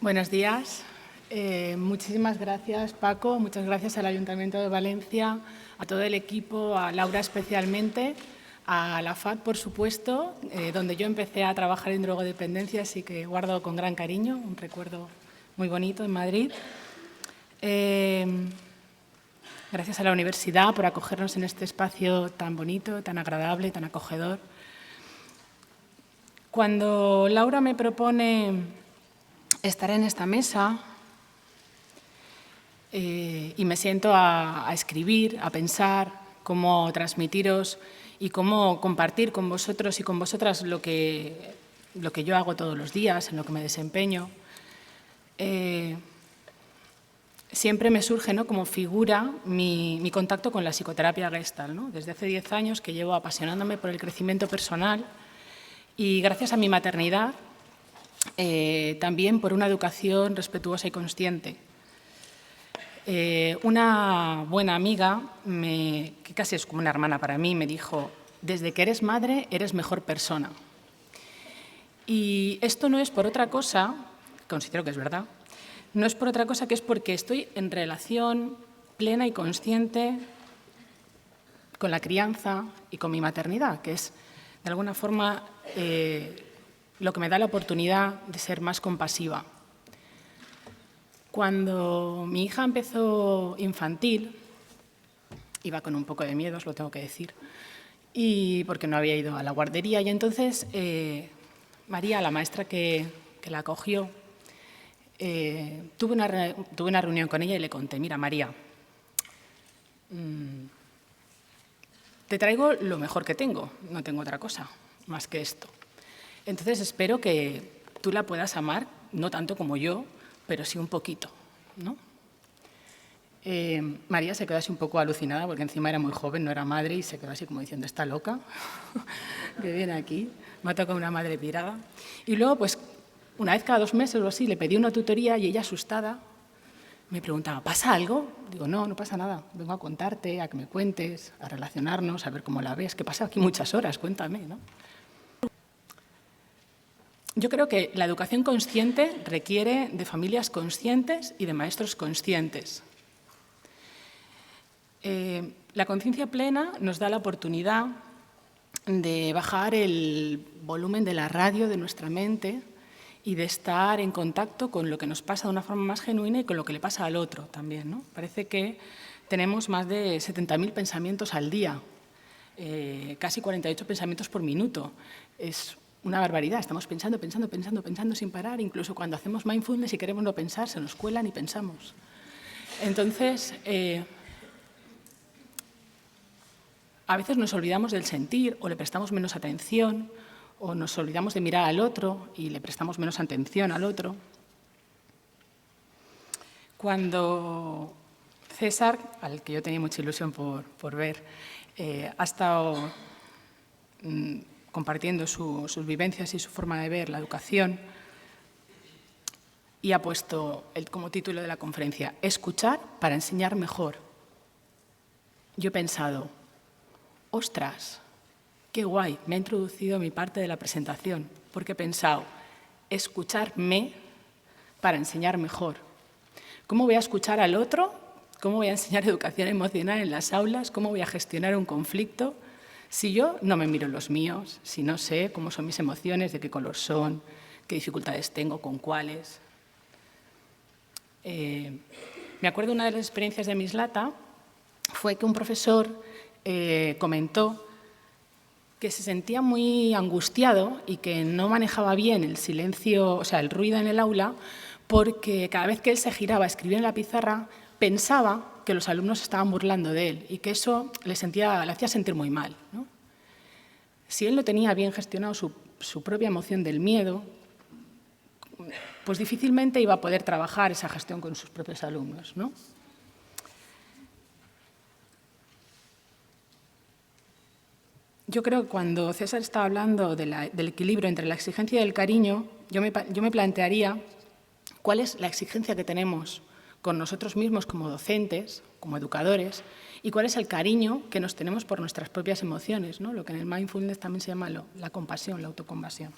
Buenos días. Muchísimas gracias, Paco. Muchas gracias al Ayuntamiento de Valencia, a todo el equipo, a Laura especialmente, a la FAD, por supuesto, donde yo empecé a trabajar en drogodependencia, así que guardo con gran cariño, un recuerdo muy bonito en Madrid. Gracias a la universidad por acogernos en este espacio tan bonito, tan agradable, tan acogedor. Cuando Laura me propone estar en esta mesa y me siento a escribir, a pensar cómo transmitiros y cómo compartir con vosotros y con vosotras lo que yo hago todos los días, en lo que me desempeño. Siempre me surge, ¿no?, como figura mi contacto con la psicoterapia Gestalt, ¿no? Desde hace 10 años que llevo apasionándome por el crecimiento personal y gracias a mi maternidad también por una educación respetuosa y consciente. Una buena amiga, que casi es como una hermana para mí, me dijo: desde que eres madre, eres mejor persona. Y esto no es por otra cosa, considero que es verdad, no es por otra cosa que es porque estoy en relación plena y consciente con la crianza y con mi maternidad, que es, de alguna forma, lo que me da la oportunidad de ser más compasiva. Cuando mi hija empezó infantil, iba con un poco de miedo, os lo tengo que decir, y porque no había ido a la guardería. Y entonces María, la maestra que la acogió, tuve una reunión con ella y le conté: mira, María, te traigo lo mejor que tengo, no tengo otra cosa más que esto. Entonces espero que tú la puedas amar, no tanto como yo, pero sí un poquito, ¿no? María se quedó así un poco alucinada porque encima era muy joven, no era madre, y se quedó así como diciendo: ¿está loca? Que viene aquí, me ha tocado una madre pirada. Y luego, pues, una vez cada 2 meses o así, le pedí una tutoría y ella, asustada, me preguntaba: ¿pasa algo? Digo: no, no pasa nada, vengo a contarte, a que me cuentes, a relacionarnos, a ver cómo la ves, que pasa aquí muchas horas, cuéntame, ¿no? Yo creo que la educación consciente requiere de familias conscientes y de maestros conscientes. La conciencia plena nos da la oportunidad de bajar el volumen de la radio de nuestra mente y de estar en contacto con lo que nos pasa de una forma más genuina y con lo que le pasa al otro también, ¿no? Parece que tenemos más de 70.000 pensamientos al día, casi 48 pensamientos por minuto. Es una barbaridad, estamos pensando sin parar. Incluso cuando hacemos mindfulness y queremos no pensar, se nos cuelan y pensamos. Entonces, a veces nos olvidamos del sentir o le prestamos menos atención, o nos olvidamos de mirar al otro y le prestamos menos atención al otro. Cuando César, al que yo tenía mucha ilusión por ver, ha estado compartiendo sus vivencias y su forma de ver la educación, y ha puesto como título de la conferencia: escuchar para enseñar mejor. Yo he pensado: ostras, qué guay, me ha introducido mi parte de la presentación, porque he pensado: escucharme para enseñar mejor. ¿Cómo voy a escuchar al otro? ¿Cómo voy a enseñar educación emocional en las aulas? ¿Cómo voy a gestionar un conflicto si yo no me miro los míos, si no sé cómo son mis emociones, de qué color son, qué dificultades tengo, con cuáles? Me acuerdo, una de las experiencias de Mislata fue que un profesor comentó que se sentía muy angustiado y que no manejaba bien el silencio, o sea, el ruido en el aula, porque cada vez que él se giraba a escribir en la pizarra, pensaba que los alumnos estaban burlando de él y que eso le hacía sentir muy mal, ¿no? Si él no tenía bien gestionado su propia emoción del miedo, pues difícilmente iba a poder trabajar esa gestión con sus propios alumnos, ¿no? Yo creo que cuando César estaba hablando del equilibrio entre la exigencia y el cariño, yo me plantearía cuál es la exigencia que tenemos con nosotros mismos como docentes, como educadores, y cuál es el cariño que nos tenemos por nuestras propias emociones, ¿no? Lo que en el mindfulness también se llama la compasión, la autocompasión.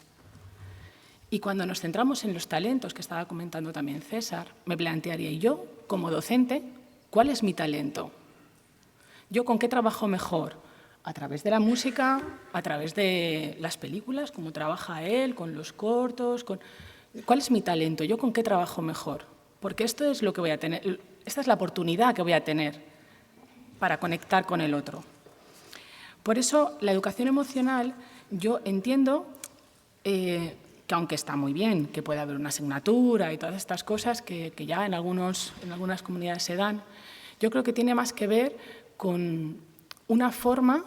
Y cuando nos centramos en los talentos, que estaba comentando también César, me plantearía, ¿y yo, como docente, cuál es mi talento? ¿Yo con qué trabajo mejor? A través de la música, a través de las películas, como trabaja él, con los cortos. ¿Cuál es mi talento? ¿Yo con qué trabajo mejor? Porque esto es lo que voy a tener, esta es la oportunidad que voy a tener para conectar con el otro. Por eso, la educación emocional, yo entiendo que aunque está muy bien, que puede haber una asignatura y todas estas cosas que ya en algunas comunidades se dan, yo creo que tiene más que ver con una forma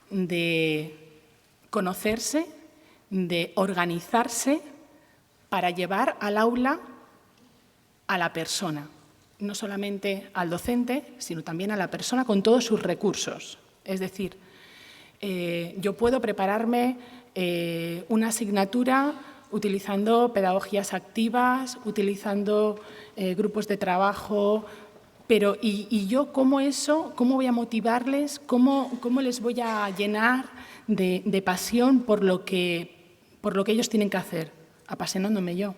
de conocerse, de organizarse para llevar al aula a la persona, no solamente al docente, sino también a la persona con todos sus recursos. Es decir, yo puedo prepararme una asignatura utilizando pedagogías activas, utilizando grupos de trabajo, pero ¿y yo cómo voy a motivarles, cómo les voy a llenar de pasión por lo que ellos tienen que hacer? Apasionándome yo.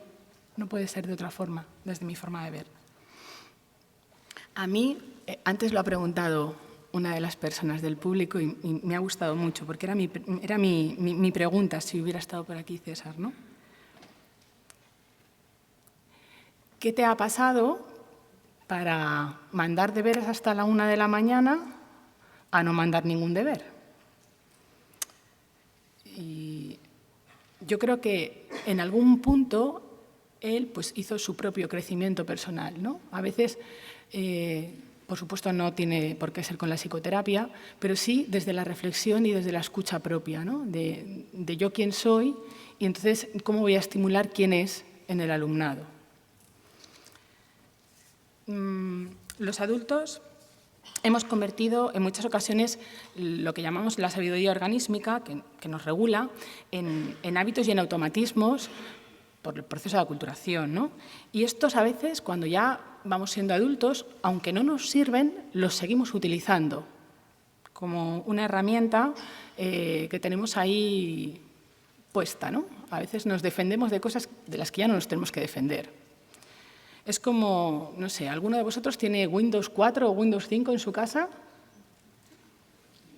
No puede ser de otra forma, desde mi forma de ver. A mí, antes lo ha preguntado una de las personas del público y me ha gustado mucho, porque era mi pregunta, si hubiera estado por aquí César, ¿no? ¿Qué te ha pasado para mandar deberes hasta la 1 de la mañana a no mandar ningún deber? Y yo creo que en algún punto él pues, hizo su propio crecimiento personal, ¿no? A veces, por supuesto, no tiene por qué ser con la psicoterapia, pero sí desde la reflexión y desde la escucha propia, ¿no? De yo quién soy y entonces cómo voy a estimular quién es en el alumnado. Los adultos hemos convertido en muchas ocasiones lo que llamamos la sabiduría organísmica, que nos regula, en hábitos y en automatismos por el proceso de aculturación, ¿no? Y estos a veces, cuando ya vamos siendo adultos, aunque no nos sirven, los seguimos utilizando como una herramienta que tenemos ahí puesta, ¿no? A veces nos defendemos de cosas de las que ya no nos tenemos que defender. Es como, no sé, ¿alguno de vosotros tiene Windows 4 o Windows 5 en su casa?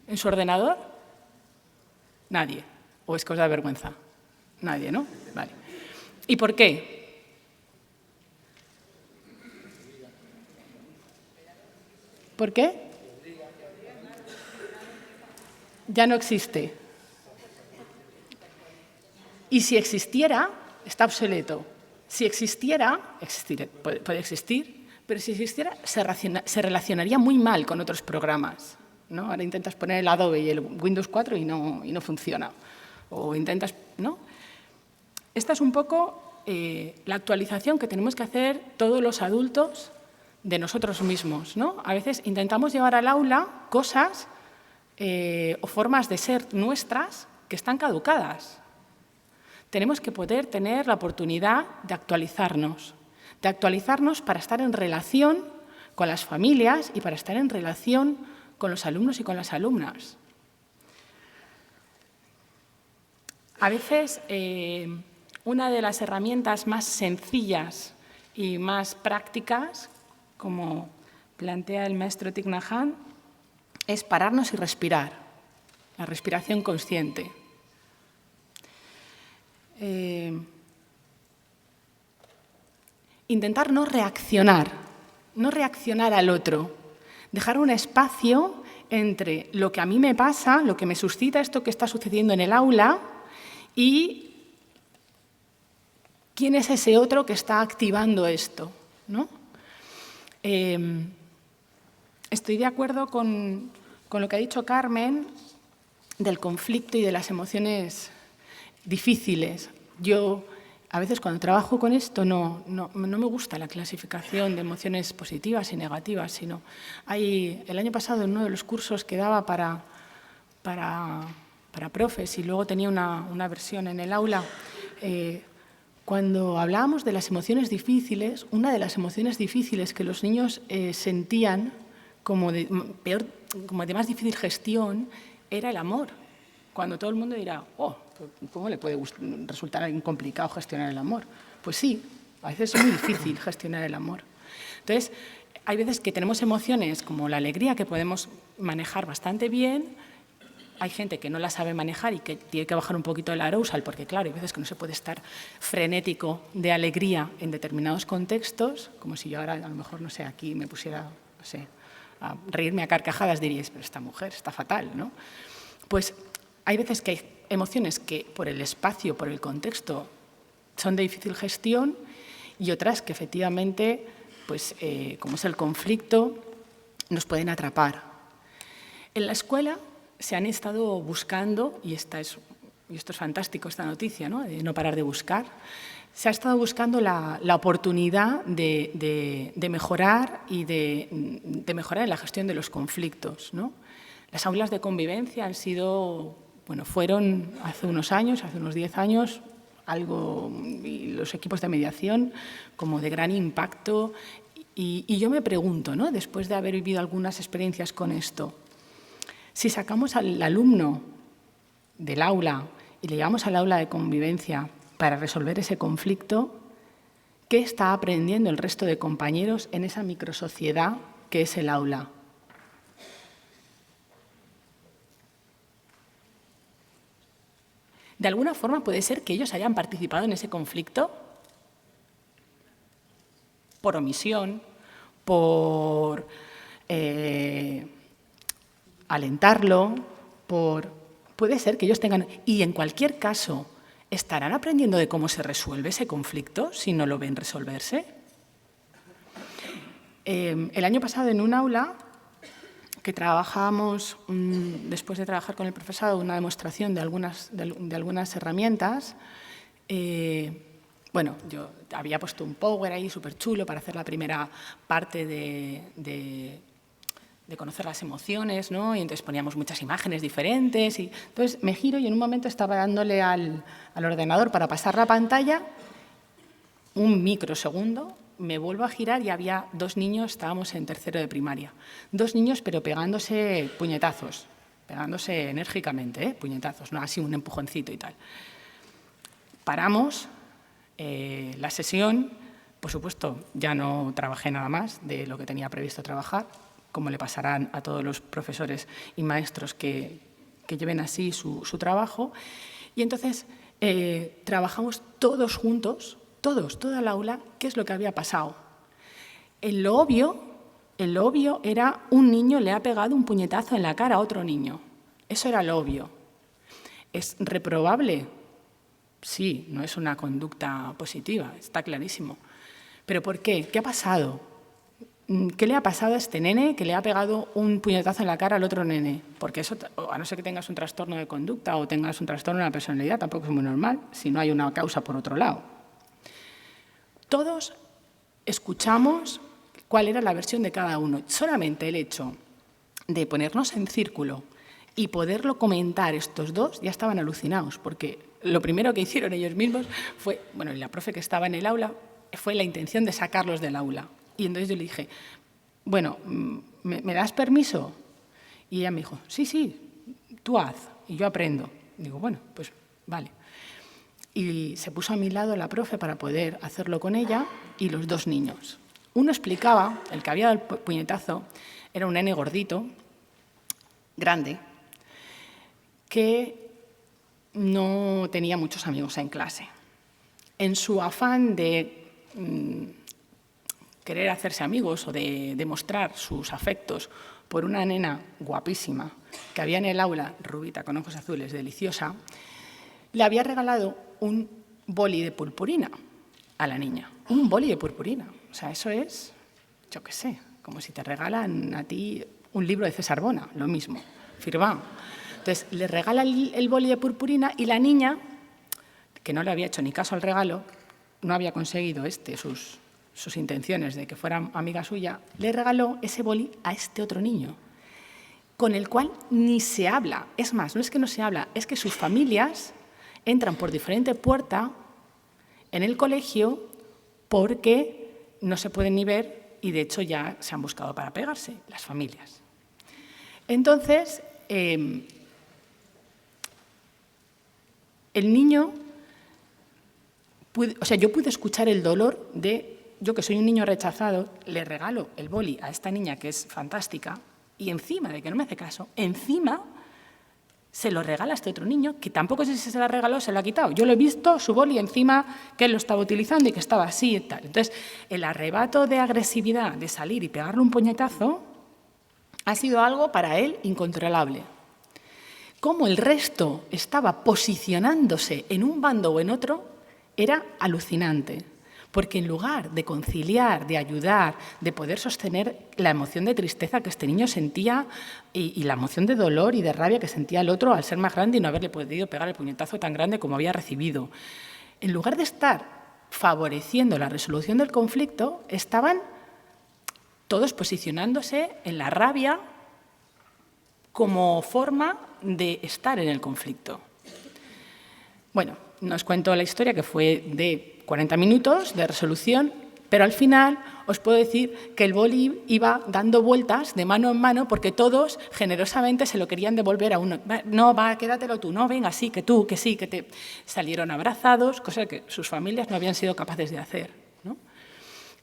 ¿En su ordenador? Nadie. ¿O es que os da vergüenza? Nadie, ¿no? Vale. ¿Y por qué? ¿Por qué? Ya no existe. Y si existiera, está obsoleto. Si existiera, puede existir, pero si existiera, se relacionaría muy mal con otros programas, ¿no? Ahora intentas poner el Adobe y el Windows 4 y no funciona. O intentas, ¿no? Esta es un poco la actualización que tenemos que hacer todos los adultos de nosotros mismos, ¿no? A veces intentamos llevar al aula cosas o formas de ser nuestras que están caducadas. Tenemos que poder tener la oportunidad de actualizarnos para estar en relación con las familias y para estar en relación con los alumnos y con las alumnas. A veces, una de las herramientas más sencillas y más prácticas, como plantea el maestro Thich Nhat Hanh, es pararnos y respirar, la respiración consciente. Intentar no reaccionar al otro, dejar un espacio entre lo que a mí me pasa, lo que me suscita esto que está sucediendo en el aula y quién es ese otro que está activando esto, ¿no? Estoy de acuerdo con lo que ha dicho Carmen del conflicto y de las emociones difíciles. Yo, a veces, cuando trabajo con esto, no me gusta la clasificación de emociones positivas y negativas, sino el año pasado, en uno de los cursos que daba para profes y luego tenía una versión en el aula, cuando hablábamos de las emociones difíciles, una de las emociones difíciles que los niños sentían como de más difícil gestión era el amor. Cuando todo el mundo dirá, oh, ¿cómo le puede resultar a alguien complicado gestionar el amor? Pues sí, a veces es muy difícil gestionar el amor. Entonces, hay veces que tenemos emociones como la alegría que podemos manejar bastante bien. Hay gente que no la sabe manejar y que tiene que bajar un poquito el arousal, porque claro, hay veces que no se puede estar frenético de alegría en determinados contextos, como si yo ahora, a lo mejor, no sé, aquí me pusiera, no sé, a reírme a carcajadas, diríais, pero esta mujer está fatal, ¿no? Pues hay veces que hay emociones que por el espacio, por el contexto, son de difícil gestión y otras que efectivamente, pues, como es el conflicto, nos pueden atrapar. En la escuela se han estado buscando, y esto es fantástico, esta noticia, ¿no? De no parar de buscar, se ha estado buscando la oportunidad de mejorar y de mejorar en la gestión de los conflictos, ¿no? Las aulas de convivencia han sido, bueno, fueron hace unos años, hace unos 10 años, algo, y los equipos de mediación como de gran impacto. Y yo me pregunto, ¿no? Después de haber vivido algunas experiencias con esto, si sacamos al alumno del aula y le llevamos al aula de convivencia para resolver ese conflicto, ¿qué está aprendiendo el resto de compañeros en esa microsociedad que es el aula? ¿De alguna forma puede ser que ellos hayan participado en ese conflicto? Por omisión, por alentarlo, puede ser que ellos tengan... Y en cualquier caso, ¿estarán aprendiendo de cómo se resuelve ese conflicto si no lo ven resolverse? El año pasado en un aula que trabajábamos, después de trabajar con el profesorado, una demostración de algunas herramientas, bueno, yo había puesto un power ahí súper chulo para hacer la primera parte de conocer las emociones, ¿no? Y entonces poníamos muchas imágenes diferentes. Y entonces me giro y en un momento estaba dándole al ordenador para pasar la pantalla, un microsegundo, me vuelvo a girar y había 2 niños, estábamos en tercero de primaria, 2 niños pero pegándose puñetazos, pegándose enérgicamente, puñetazos, no así un empujoncito y tal. Paramos la sesión, por supuesto ya no trabajé nada más de lo que tenía previsto trabajar, como le pasarán a todos los profesores y maestros que lleven así su trabajo. Y entonces trabajamos todos juntos, toda el aula, qué es lo que había pasado. En lo obvio era un niño le ha pegado un puñetazo en la cara a otro niño. Eso era lo obvio. ¿Es reprobable? Sí, no es una conducta positiva, está clarísimo. ¿Pero por qué? ¿Qué ha pasado? ¿Qué le ha pasado a este nene que le ha pegado un puñetazo en la cara al otro nene? Porque eso, a no ser que tengas un trastorno de conducta o tengas un trastorno de la personalidad, tampoco es muy normal si no hay una causa por otro lado. Todos escuchamos cuál era la versión de cada uno. Solamente el hecho de ponernos en círculo y poderlo comentar estos dos ya estaban alucinados, porque lo primero que hicieron ellos mismos fue, bueno, la profe que estaba en el aula, fue la intención de sacarlos del aula. Y entonces yo le dije, bueno, ¿me das permiso? Y ella me dijo, sí, tú haz, y yo aprendo. Digo, bueno, pues vale. Y se puso a mi lado la profe para poder hacerlo con ella y los 2 niños. Uno explicaba, el que había dado el puñetazo, era un nene gordito, grande, que no tenía muchos amigos en clase. En su afán de querer hacerse amigos o de demostrar sus afectos por una nena guapísima que había en el aula, rubita, con ojos azules, deliciosa, le había regalado un boli de purpurina a la niña. Un boli de purpurina. O sea, eso es, yo qué sé, como si te regalan a ti un libro de César Bona, lo mismo, firmado. Entonces, le regala el boli de purpurina y la niña, que no le había hecho ni caso al regalo, no había conseguido sus intenciones de que fuera amiga suya, le regaló ese boli a este otro niño, con el cual ni se habla. Es más, no es que no se habla, es que sus familias entran por diferente puerta en el colegio porque no se pueden ni ver y, de hecho, ya se han buscado para pegarse las familias. Entonces, el niño, yo pude escuchar el dolor de, yo que soy un niño rechazado, le regalo el boli a esta niña que es fantástica y encima de que no me hace caso, encima se lo regala a este otro niño, que tampoco sé si se la regaló o se lo ha quitado. Yo lo he visto, su boli encima, que él lo estaba utilizando y que estaba así y tal. Entonces, el arrebato de agresividad, de salir y pegarle un puñetazo, ha sido algo para él incontrolable. Cómo el resto estaba posicionándose en un bando o en otro era alucinante. Porque en lugar de conciliar, de ayudar, de poder sostener la emoción de tristeza que este niño sentía y la emoción de dolor y de rabia que sentía el otro al ser más grande y no haberle podido pegar el puñetazo tan grande como había recibido, en lugar de estar favoreciendo la resolución del conflicto, estaban todos posicionándose en la rabia como forma de estar en el conflicto. Bueno, no os cuento la historia, que fue de 40 minutos de resolución, pero al final os puedo decir que el boli iba dando vueltas de mano en mano porque todos generosamente se lo querían devolver a uno. No, va, quédatelo tú, no, venga, sí, que tú, que sí, que te... Salieron abrazados, cosa que sus familias no habían sido capaces de hacer, ¿no?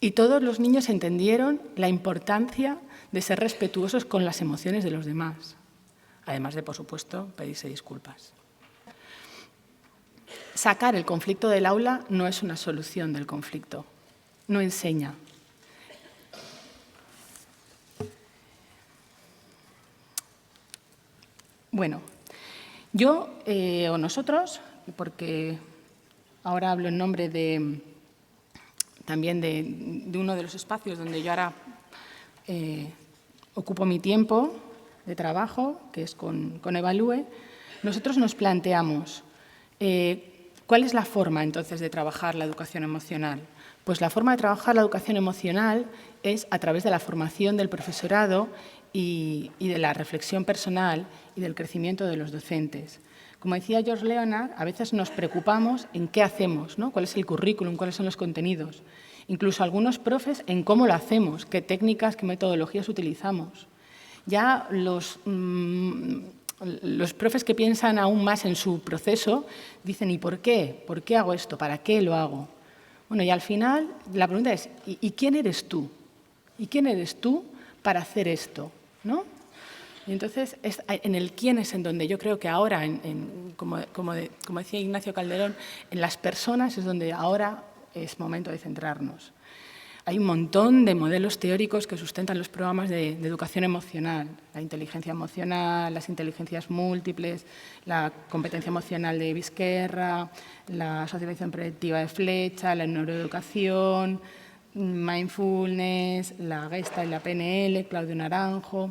Y todos los niños entendieron la importancia de ser respetuosos con las emociones de los demás, además de, por supuesto, pedirse disculpas. Sacar el conflicto del aula no es una solución del conflicto, no enseña. Bueno, yo o nosotros, porque ahora hablo en nombre también de uno de los espacios donde yo ahora ocupo mi tiempo de trabajo, que es con Evalúe, nosotros nos planteamos ¿cuál es la forma, entonces, de trabajar la educación emocional? Pues la forma de trabajar la educación emocional es a través de la formación del profesorado y de la reflexión personal y del crecimiento de los docentes. Como decía George Leonard, a veces nos preocupamos en qué hacemos, ¿no? Cuál es el currículum, cuáles son los contenidos. Incluso algunos profes en cómo lo hacemos, qué técnicas, qué metodologías utilizamos. Ya los profes que piensan aún más en su proceso dicen ¿y por qué? ¿Por qué hago esto? ¿Para qué lo hago? Bueno, y al final la pregunta es ¿y quién eres tú? ¿Y quién eres tú para hacer esto? ¿No? Y entonces es en el quién es en donde yo creo que ahora, como decía Ignacio Calderón, en las personas es donde ahora es momento de centrarnos. Hay un montón de modelos teóricos que sustentan los programas de educación emocional, la inteligencia emocional, las inteligencias múltiples, la competencia emocional de Vizquerra, la socialización predictiva de Flecha, la neuroeducación, mindfulness, la Gestalt y la PNL, Claudio Naranjo.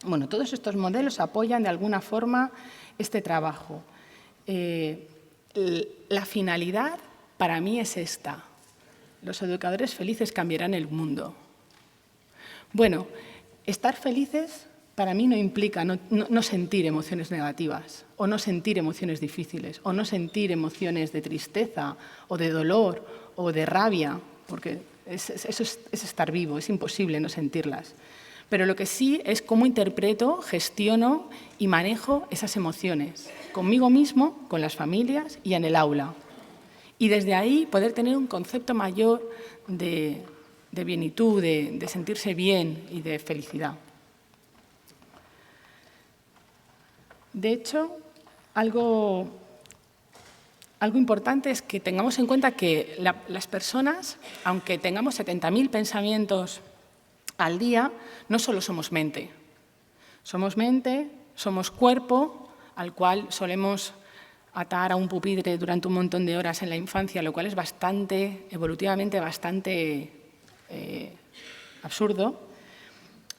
Bueno, todos estos modelos apoyan de alguna forma este trabajo. La finalidad para mí es esta. Los educadores felices cambiarán el mundo. Bueno, estar felices para mí no implica no sentir emociones negativas, o no sentir emociones difíciles, o no sentir emociones de tristeza, o de dolor, o de rabia, porque eso es estar vivo, es imposible no sentirlas. Pero lo que sí es cómo interpreto, gestiono y manejo esas emociones, conmigo mismo, con las familias y en el aula. Y desde ahí poder tener un concepto mayor de bienitud, de sentirse bien y de felicidad. De hecho, algo importante es que tengamos en cuenta que las personas, aunque tengamos 70.000 pensamientos al día, no solo somos mente. Somos mente, somos cuerpo, al cual solemos atar a un pupitre durante un montón de horas en la infancia, lo cual es evolutivamente bastante absurdo.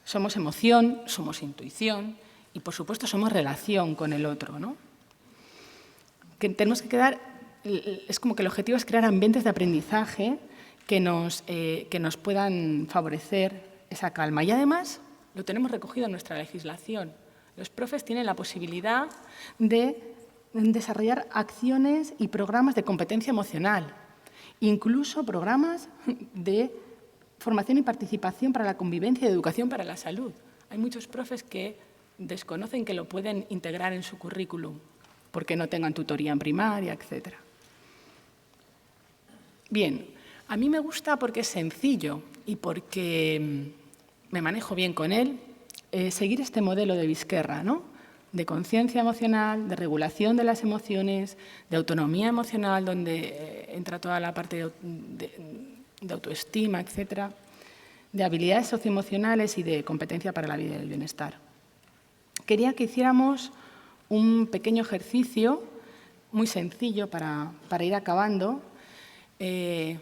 Somos emoción, somos intuición y, por supuesto, somos relación con el otro, ¿no? Que tenemos que es como que el objetivo es crear ambientes de aprendizaje que nos puedan favorecer esa calma. Y además lo tenemos recogido en nuestra legislación. Los profes tienen la posibilidad de desarrollar acciones y programas de competencia emocional, incluso programas de formación y participación para la convivencia y educación para la salud. Hay muchos profes que desconocen que lo pueden integrar en su currículum. porque no tengan tutoría en primaria, etc. Bien, a mí me gusta porque es sencillo y porque me manejo bien con él, seguir este modelo de Vizquerra, ¿no? De conciencia emocional, de regulación de las emociones, de autonomía emocional, donde entra toda la parte de autoestima, etcétera, de habilidades socioemocionales y de competencia para la vida y el bienestar. Quería que hiciéramos un pequeño ejercicio muy sencillo para ir acabando, que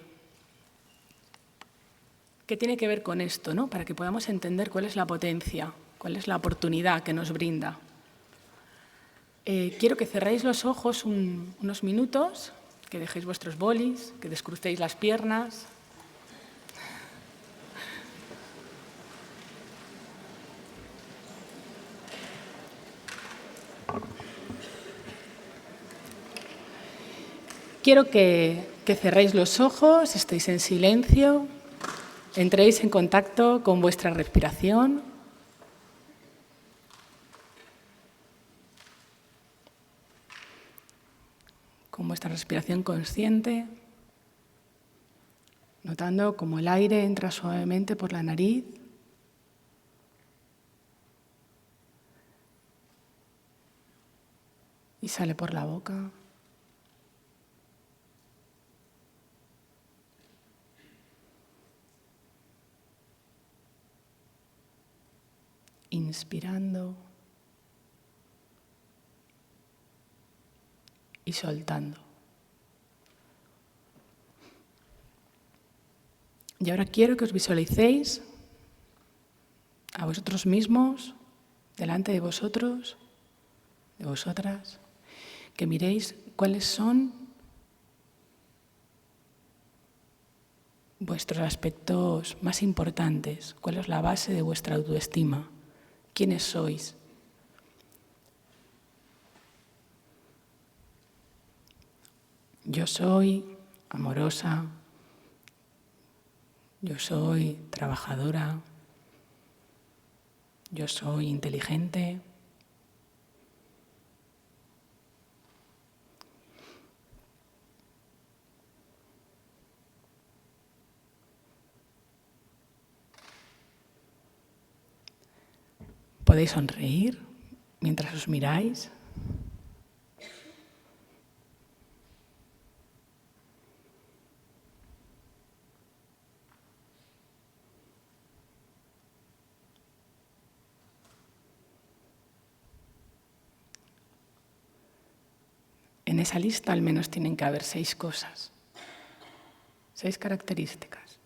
tiene que ver con esto, ¿no? Para que podamos entender cuál es la potencia, cuál es la oportunidad que nos brinda. Quiero que cerréis los ojos unos minutos, que dejéis vuestros bolis, que descrucéis las piernas. Quiero que cerréis los ojos, estéis en silencio, entréis en contacto con vuestra respiración. Con vuestra respiración consciente, notando cómo el aire entra suavemente por la nariz y sale por la boca. Inspirando y soltando. Y ahora quiero que os visualicéis a vosotros mismos, delante de vosotros, de vosotras, que miréis cuáles son vuestros aspectos más importantes, cuál es la base de vuestra autoestima, quiénes sois. Yo soy amorosa, yo soy trabajadora, yo soy inteligente. Podéis sonreír mientras os miráis. En esa lista al menos tienen que haber 6 cosas, 6 características.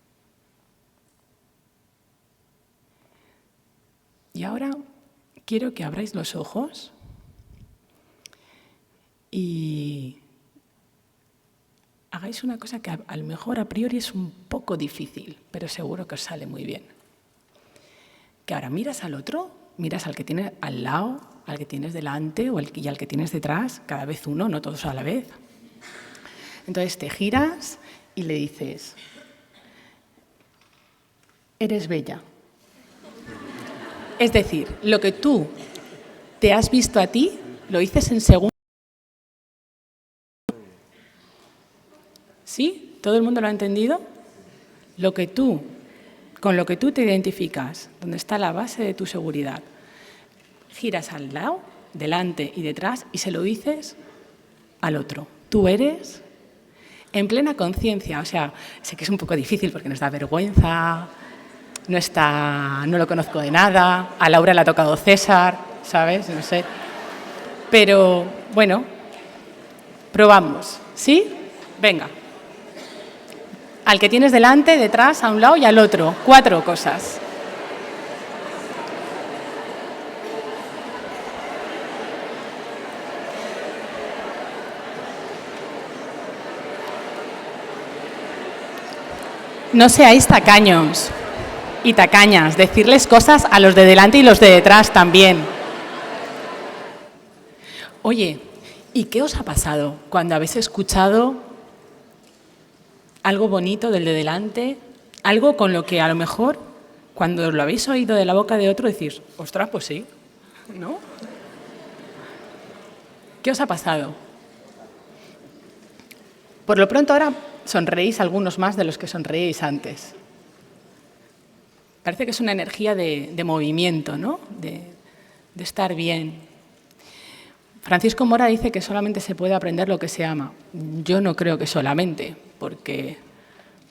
Y ahora quiero que abráis los ojos y hagáis una cosa que a lo mejor a priori es un poco difícil, pero seguro que os sale muy bien. Que ahora miras al otro, miras al que tienes al lado, al que tienes delante y al que tienes detrás, cada vez uno, no todos a la vez. Entonces te giras y le dices, eres bella. Es decir, lo que tú te has visto a ti, lo dices en segundos. ¿Sí? ¿Todo el mundo lo ha entendido? Con lo que tú te identificas, donde está la base de tu seguridad, giras al lado, delante y detrás y se lo dices al otro. Tú eres en plena conciencia, o sea, sé que es un poco difícil porque nos da vergüenza, no lo conozco de nada, a Laura le ha tocado César, ¿sabes? No sé. Pero, bueno, probamos, ¿sí? Venga. Al que tienes delante, detrás, a un lado y al otro. 4 cosas. No seáis tacaños y tacañas, decirles cosas a los de delante y los de detrás también. Oye, ¿y qué os ha pasado cuando habéis escuchado algo bonito del de delante? Algo con lo que a lo mejor, cuando lo habéis oído de la boca de otro, decís, ostras, pues sí, ¿no? ¿Qué os ha pasado? Por lo pronto ahora sonreís algunos más de los que sonreíais antes. Parece que es una energía de movimiento, ¿no? De estar bien. Francisco Mora dice que solamente se puede aprender lo que se ama. Yo no creo que solamente, porque,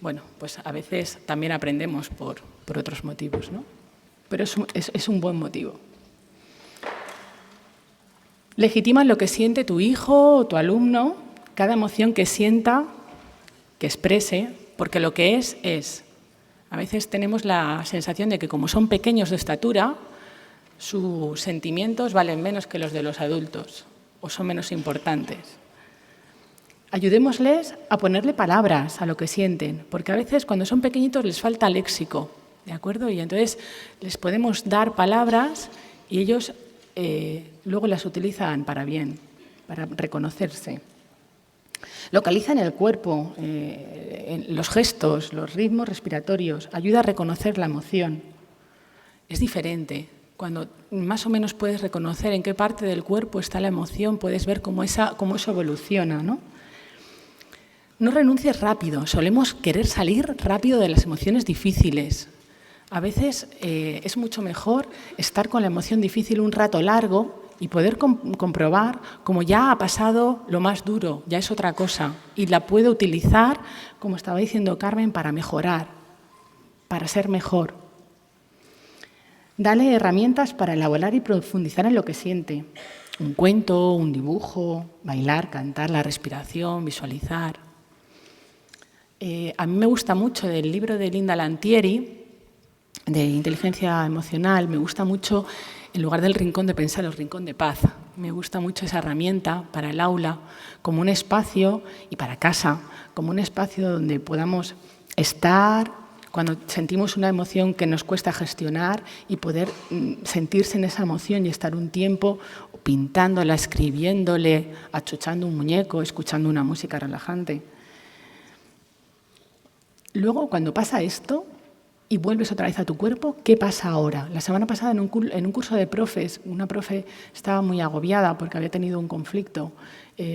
bueno, pues a veces también aprendemos por otros motivos, ¿no? Pero es un buen motivo. Legitima lo que siente tu hijo o tu alumno, cada emoción que sienta, que exprese, porque lo que es. A veces tenemos la sensación de que como son pequeños de estatura, sus sentimientos valen menos que los de los adultos o son menos importantes. Ayudémosles a ponerle palabras a lo que sienten, porque a veces cuando son pequeñitos les falta léxico, ¿de acuerdo? Y entonces les podemos dar palabras y ellos luego las utilizan para bien, para reconocerse. Localiza en el cuerpo, en los gestos, los ritmos respiratorios, ayuda a reconocer la emoción. Es diferente. Cuando más o menos puedes reconocer en qué parte del cuerpo está la emoción, puedes ver cómo eso evoluciona, ¿no? No renuncies rápido. Solemos querer salir rápido de las emociones difíciles. A veces es mucho mejor estar con la emoción difícil un rato largo y poder comprobar como ya ha pasado lo más duro, ya es otra cosa, y la puedo utilizar, como estaba diciendo Carmen, para mejorar, para ser mejor. Dale herramientas para elaborar y profundizar en lo que siente. Un cuento, un dibujo, bailar, cantar, la respiración, visualizar. A mí me gusta mucho del libro de Linda Lantieri, de inteligencia emocional, me gusta mucho, en lugar del rincón de pensar, el rincón de paz. Me gusta mucho esa herramienta para el aula, como un espacio, y para casa, como un espacio donde podamos estar cuando sentimos una emoción que nos cuesta gestionar y poder sentirse en esa emoción y estar un tiempo pintándola, escribiéndole, achuchando un muñeco, escuchando una música relajante. Luego, cuando pasa esto, y vuelves otra vez a tu cuerpo, ¿qué pasa ahora? La semana pasada en un curso de profes, una profe estaba muy agobiada porque había tenido un conflicto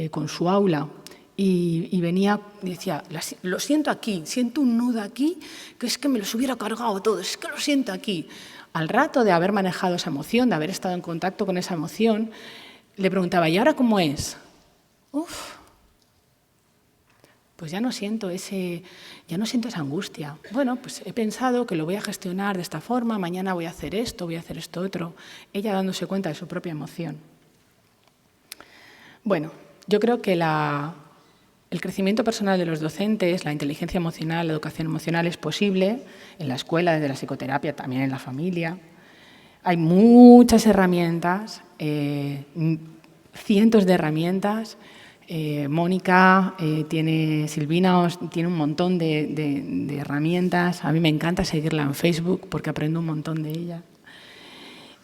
con su aula y venía y decía, lo siento aquí, siento un nudo aquí, que es que me los hubiera cargado todos, es que lo siento aquí. Al rato de haber manejado esa emoción, de haber estado en contacto con esa emoción, le preguntaba, ¿y ahora cómo es? Pues ya no siento esa angustia. Bueno, pues he pensado que lo voy a gestionar de esta forma, mañana voy a hacer esto otro. Ella dándose cuenta de su propia emoción. Bueno, yo creo que el crecimiento personal de los docentes, la inteligencia emocional, la educación emocional es posible en la escuela, desde la psicoterapia, también en la familia. Hay muchas herramientas, cientos de herramientas. Mónica, Silvina tiene un montón de herramientas. A mí me encanta seguirla en Facebook porque aprendo un montón de ella.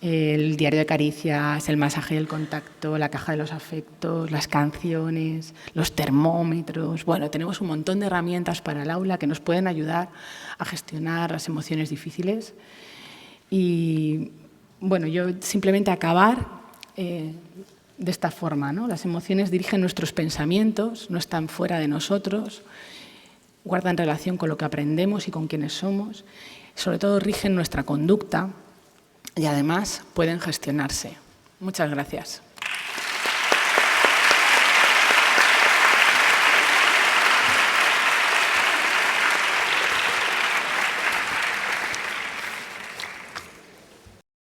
El diario de caricias, el masaje del contacto, la caja de los afectos, las canciones, los termómetros. Bueno, tenemos un montón de herramientas para el aula que nos pueden ayudar a gestionar las emociones difíciles. Y bueno, yo simplemente acabar de esta forma, ¿no? Las emociones dirigen nuestros pensamientos, no están fuera de nosotros, guardan relación con lo que aprendemos y con quienes somos, sobre todo rigen nuestra conducta y además pueden gestionarse. Muchas gracias.